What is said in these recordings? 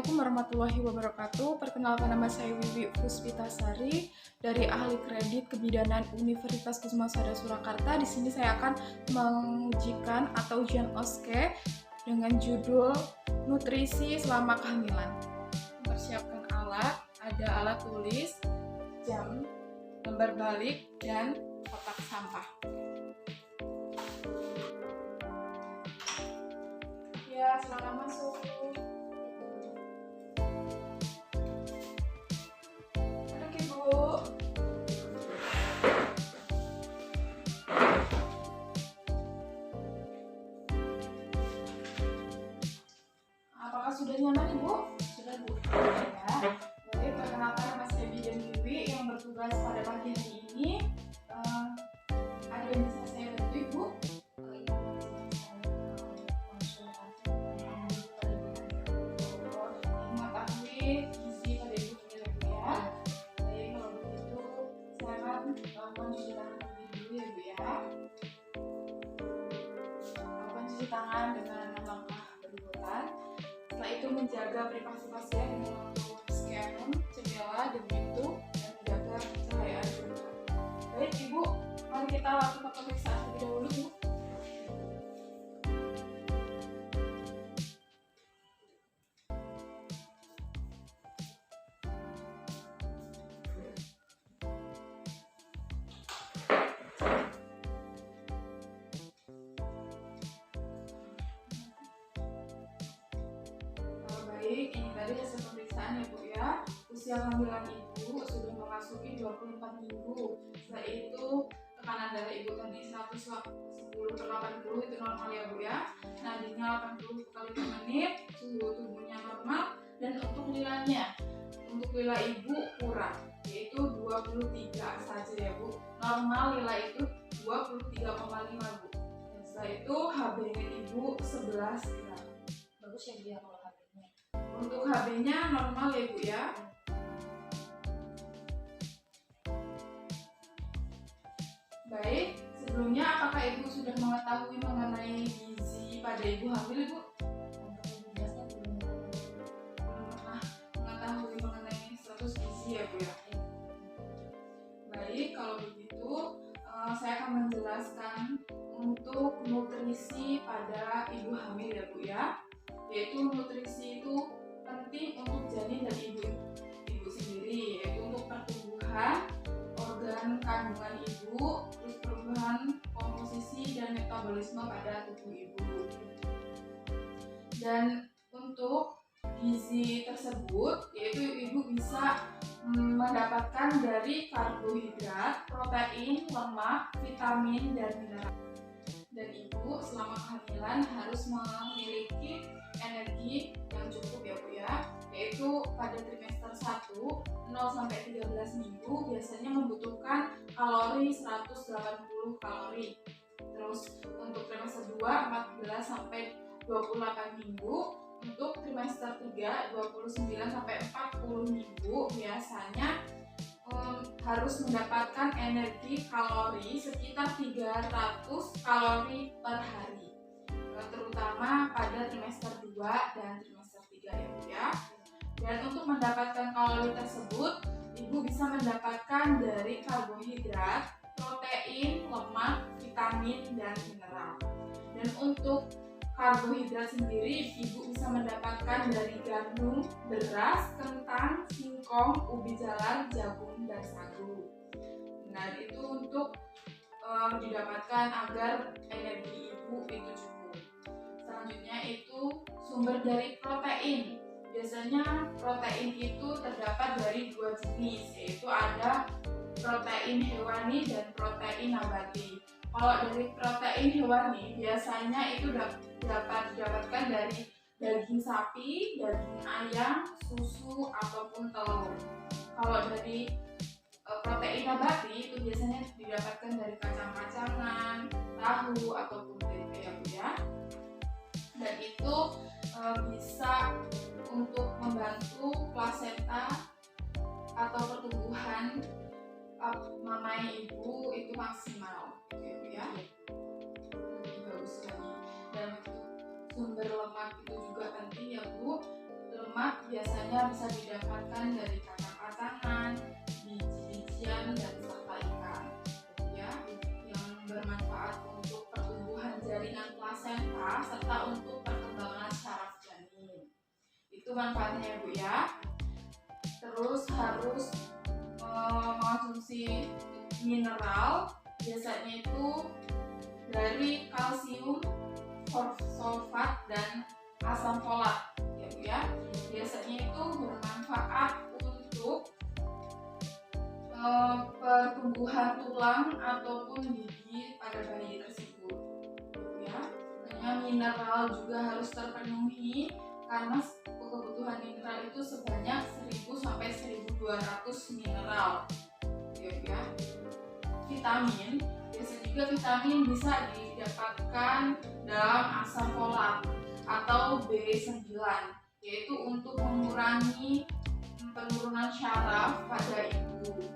Assalamualaikum warahmatullahi wabarakatuh. Perkenalkan, nama saya Wiwi Puspitasari dari Ahli Kredit Kebidanan Universitas Kusuma-Sada Surakarta. Di sini saya akan mengujikan atau ujian OSCE dengan judul Nutrisi Selama Kehamilan. Mempersiapkan alat, ada alat tulis, jam, lembar balik, dan kotak sampah. Ya, selamat masuk. Apakah sudah nyaman, Ibu? Sudah, Bu. Ya. Baik, perkenalkan, nama saya Bidan Wiwi yang bertugas pada pagi hari ini. Ada yang bisa saya bantu, Ibu? Mengetahui gizi pada Ibu sendiri, Bu, ya. Baik, kalau begitu saya akan melakukan cuci tangan terlebih dulu, ya, Bu, ya. Melakukan cuci tangan dengan langkah berurutan. Setelah itu menjaga privasi pasien dengan melakukan scan, jendela, dan pintu, dan menjaga cahaya juga. Baik, Ibu, mari kita lakukan pemeriksaan terlebih dahulu, Bu. Baik, ini tadi hasil pemeriksaan, ya, Bu, ya. Usia kehamilan Ibu sudah memasuki 24 minggu. Setelah itu tekanan darah Ibu tadi 110/80 itu normal, ya, Bu, ya. Nadinya 80 kali per menit, suhu tubuhnya normal, dan untuk nilainya, untuk lila Ibu kurang, yaitu 23 saja, ya, Bu. Normal lila itu 23,5, Bu. Dan setelah itu HB-nya Ibu 11 gram. Bagus ya dia kalau HB-nya. Untuk HB-nya normal, ya, Bu, ya. Baik, sebelumnya apakah Ibu sudah mengetahui mengenai gizi pada Ibu hamil, Ibu? Biasanya belum Pernah mengetahui mengenai status gizi, ya, Bu, ya. Baik, kalau begitu saya akan menjelaskan untuk nutrisi pada ibu hamil, ya, Bu, ya. Yaitu nutrisi itu penting untuk janin dan ibu sendiri, yaitu untuk pertumbuhan organ kandungan ibu, terus perubahan komposisi dan metabolisme pada tubuh ibu. Dan untuk gizi tersebut, yaitu ibu bisa mendapatkan dari karbohidrat, protein, lemak, vitamin, dan mineral. Dan ibu selama kehamilan harus memiliki energi yang cukup, ya, Bu, ya. Yaitu pada trimester 1 0-13 minggu biasanya membutuhkan kalori 180 kalori. Terus untuk trimester 2 14-28 minggu. Untuk trimester 3 29-40 minggu biasanya harus mendapatkan energi kalori sekitar 300 kalori per hari, terutama pada trimester 2 dan trimester 3, ya, Bu, ya. Dan untuk mendapatkan kalori tersebut, ibu bisa mendapatkan dari karbohidrat, protein, lemak, vitamin, dan mineral. Dan untuk karbohidrat sendiri ibu bisa mendapatkan dari gandum, beras, kentang, singkong, ubi jalar, jagung, dan sagu. Nah, itu untuk didapatkan agar energi ibu itu cukup. Selanjutnya itu sumber dari protein. Biasanya protein itu terdapat dari dua jenis, yaitu ada protein hewani dan protein nabati. Kalau dari protein hewani biasanya itu dapat didapatkan dari daging sapi, daging ayam, susu, ataupun telur. Kalau dari protein nabati itu biasanya didapatkan dari kacang-kacangan, tahu, ataupun tempe, ya, Bu, ya. Dan itu bisa untuk membantu plasenta atau pertumbuhan mamai ibu itu maksimal, ya, Bu, ya. Bagus sekali. Dan sumber lemak itu juga penting, ya, Bu. Lemak lemak biasanya bisa didapatkan dari kacang-kacangan, biji-bijian, dan serta ikan, ya, yang bermanfaat untuk pertumbuhan jaringan plasenta serta untuk perkembangan saraf janin. Itu manfaatnya ya Bu ya. Terus harus mengonsumsi mineral, biasanya itu dari kalsium, sulfat, dan asam folat ya Bu ya. Biasanya itu bermanfaat untuk pertumbuhan tulang ataupun gigi pada bayi tersebut ya. Makanya mineral juga harus terpenuhi karena kebutuhan mineral itu sebanyak 1000 sampai 1200 mineral ya. Vitamin, biasanya juga vitamin bisa didapatkan dalam asam folat atau B9, yaitu untuk mengurangi penurunan syaraf pada ibu.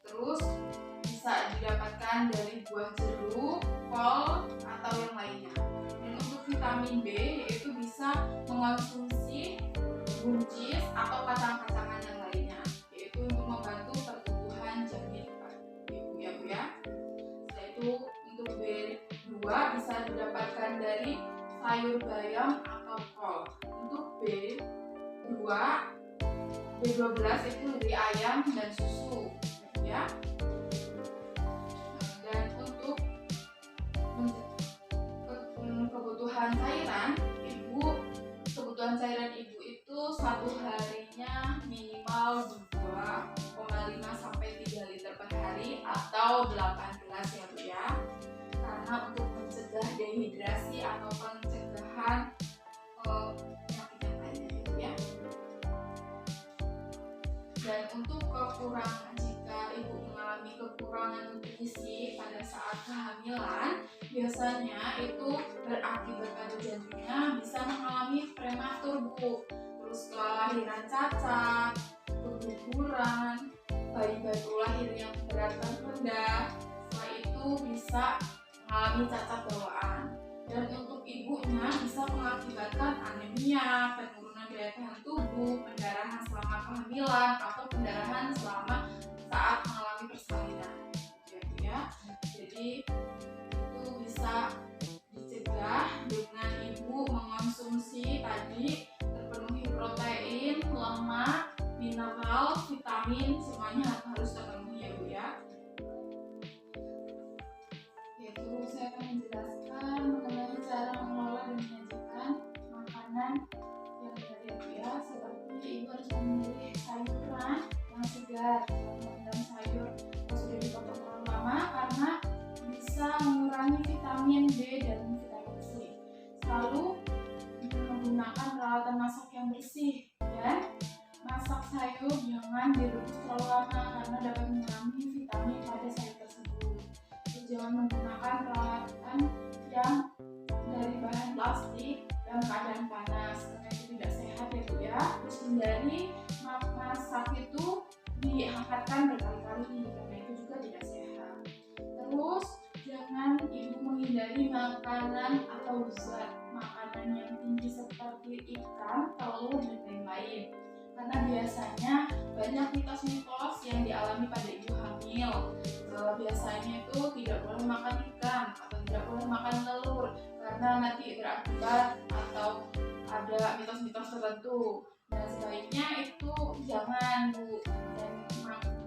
Terus bisa didapatkan dari buah jeruk, kol, atau yang lainnya. Dan untuk vitamin B yaitu bisa mengonsumsi buncis atau kacang-kacangan yang lainnya, yaitu untuk membantu pertumbuhan janin ibu ya Bu ya. Setelah itu untuk B2 bisa didapatkan dari sayur bayam atau kol. Untuk B2, B12 itu dari ayam dan susu ya. Dan untuk kebutuhan cairan ibu itu satu harinya minimal 2,5 sampai 3 liter per hari atau 8 gelas ya Bu ya. Karena untuk mencegah dehidrasi atau pencegahan penyakit yang lainnya ya. Dan untuk kekurangan, jika ibu mengalami kekurangan nutrisi pada saat kehamilan, biasanya itu berakibat pada janinnya bisa mengalami prematur Bu. Terus kelahiran cacat, keguguran, bayi baru lahir yang berat dan rendah. Setelah itu bisa mengalami cacat bawaan. Dan untuk ibunya bisa mengakibatkan anemia, penurunan daya tahan tubuh, pendarahan selama kehamilan, atau pendarahan selama saat mengalami persalinan ya. Jadi itu bisa dicegah dengan ibu mengonsumsi tadi terpenuhi protein, lemak, mineral, vitamin, semuanya harus terpenuhi ya Bu ya. Yaitu saya akan menjelaskan mengenai cara mengelola dan menyajikan makanan yang benar ya Bu ya. Seperti ibu harus memilih sayuran yang segar, dan sayur yang sudah dipotong lama karena bisa mengurangi vitamin B dan vitamin C. Selalu menggunakan peralatan masak yang bersih dan masak sayur jangan direbus terlalu lama karena dapat mengurangi vitamin pada sayur tersebut. Terus jangan menggunakan peralatan yang dari bahan plastik dalam keadaan panas karena itu tidak sehat ya Bu ya. Terus hindari masak itu diangkatkan berkali-kali karena itu juga tidak sehat. Terus jangan ibu menghindari makanan atau zat makanan yang tinggi seperti ikan, telur, dan lain-lain karena biasanya banyak mitos-mitos yang dialami pada ibu hamil. Biasanya itu tidak boleh makan ikan atau tidak boleh makan telur karena nanti berakibat atau ada mitos-mitos tertentu. Dan sebaiknya itu jangan Bu, dan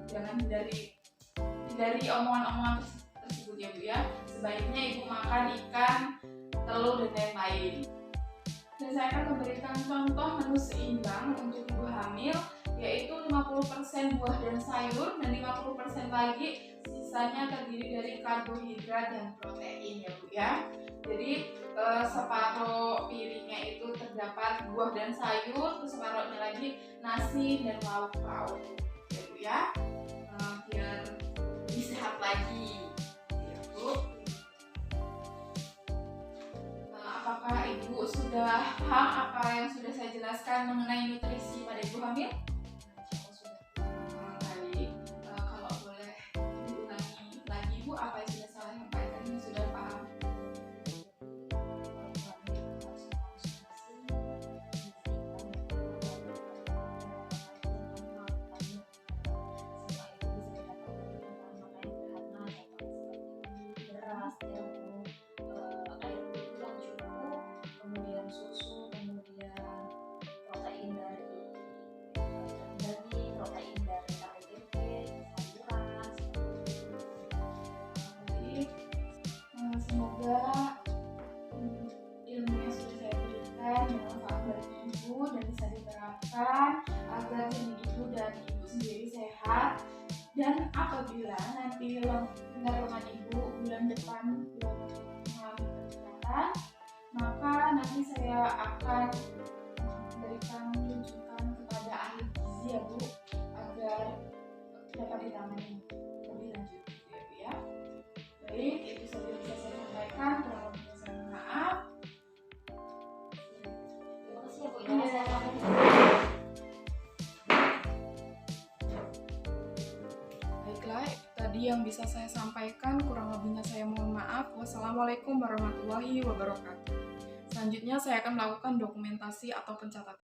jangan hindari omongan-omongan tersebut ya Bu ya. Sebaiknya ibu makan ikan, telur, dan lain-lain. Dan saya akan memberikan contoh menu seimbang untuk ibu hamil, yaitu 50% buah dan sayur dan 50% lagi sisanya terdiri dari karbohidrat dan protein ya Bu ya. Jadi separuh piringnya itu terdapat buah dan sayur, terus separuhnya lagi nasi dan lauk-lauk ya Bu ya. Biar lebih sehat lagi ya Bu. Apakah ibu sudah paham apa yang sudah saya jelaskan mengenai nutrisi pada ibu hamil? Baik, kalau boleh diulangi lagi Bu, apa yang sudah saya sampaikan ini sudah paham? diterapkan agar janin ibu dan ibu sendiri sehat. Dan apabila nanti penerbangan ibu bulan depan mengalami peningkatan, maka nanti saya akan memberikan rujukan kepada ahli gizi ya Bu, agar dapat ditangani lebih lanjut gitu ya Bu ya. Baik, itu saja bisa saya sampaikan, kurang lebihnya saya mohon maaf. Terima kasih ya Bu ya. Iya. Baiklah, tadi yang bisa saya sampaikan, kurang lebihnya saya mohon maaf. Wassalamualaikum warahmatullahi wabarakatuh. Selanjutnya saya akan melakukan dokumentasi atau pencatatan.